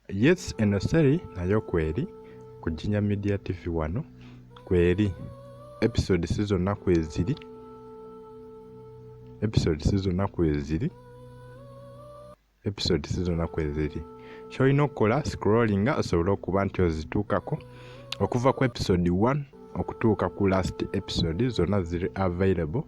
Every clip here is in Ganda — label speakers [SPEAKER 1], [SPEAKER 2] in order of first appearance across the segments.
[SPEAKER 1] Yes, eno seri nayo kweri ku Jinja Media TV wano kweri episode zonna kweziri kyolina okukola scrollinga osobola okuba nti ozituukako okuva ku episode 1 okutuuka ku last episode zonna ziri available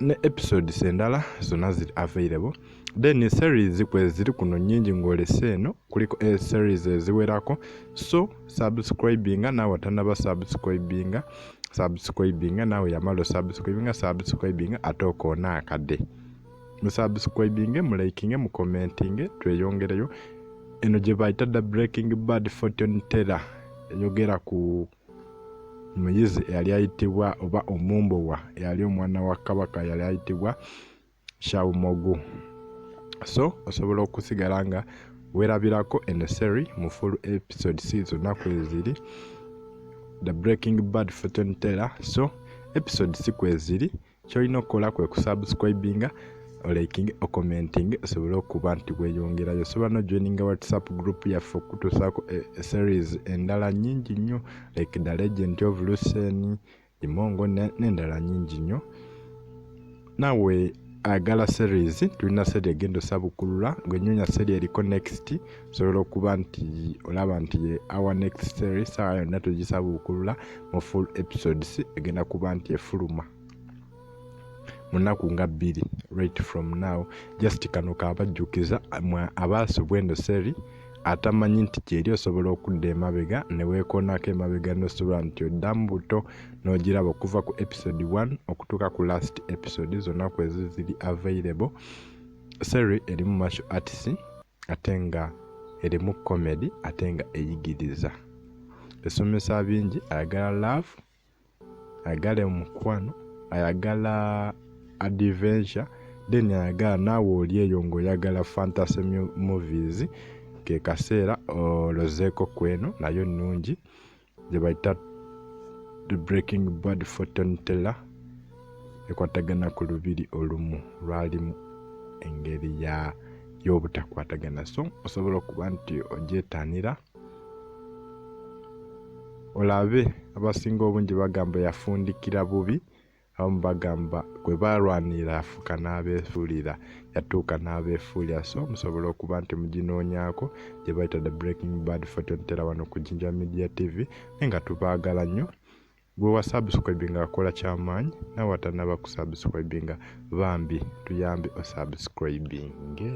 [SPEAKER 1] ne episodes endala zonna ziri available. Then series kweziri kuno nyingi ng'olese eno kuliko series eziwerako, so subscribinga nawe watanaba subscribinga nawe yamalo subscribinga ate okoona akade musubscribinge mulikinge mucommentinge tweyongereyo. Eno gye bayita the Breaking Bad fortune teller eyogera ku muyizi eyali ayitibwa oba omumbowa eyali omwana wa kabaka yali ayitibwa Shawmogu. So osobola okusigala nga werabirako eno seri mu full episode zonna kweziri the Breaking Bad fortune teller. So episode kweziri kyolina okukola kwe kusubscribinga olikinge okomentinge osobola okuba nti weyongerayo. Osobola no joininga WhatsApp group yaffe okutuusaako series endala nyingi nnyo like the Legend of Lucene, Imongo n'endala nyingi nnyo. Nawe agala series tulina seri egenda osabukulula ng'enyonya seri eriko next osobola okuba nti olaba nti our next series sawa yonna tugisabukulula mu full episodes egenda kuba nti efuluma munaku nga 2 right from now. Just kano kabajjukiza abaasubwa eno seri atamanyi nti gyeri osobola okudda emabega ne weekoonako emabega n'osobola nti oddamu buto n'ogiraba okuva ku episode 1 okutuuka ku last episode zonna kwezi ziri available. Seri erimu martial arts ate nga erimu comedy ate nga eyigiriza, esomesa bingi. Ayagala love, ayagala omukwano, ayagala adventure, then ayagala naawe oli eyo ng'oyagala fantasy movies ke kaseera olozeeko kweno nayo nnungi gye bayita the Breaking Bad fortune teller ekwatagana ku lubiri olumu lwalimu engeri y'obutakwatagana. So osobola okuba nti ogyetaanira olabe. Abasinga obungi bagamba yafundikira bubi, abamu bagamba gwe balwanira afuka n'abeefuulira yatuuka n'abeefuulira. So musobola okuba nti muginoonyaako gye bayita the Breaking Bad fortune teller wano ku Jinja Media TV nga tubaagala nnyo. Gwe wasubscribinga akola kyamaanyi, nawe watanaba kusubscribinga bambi tuyambe osubscribinge.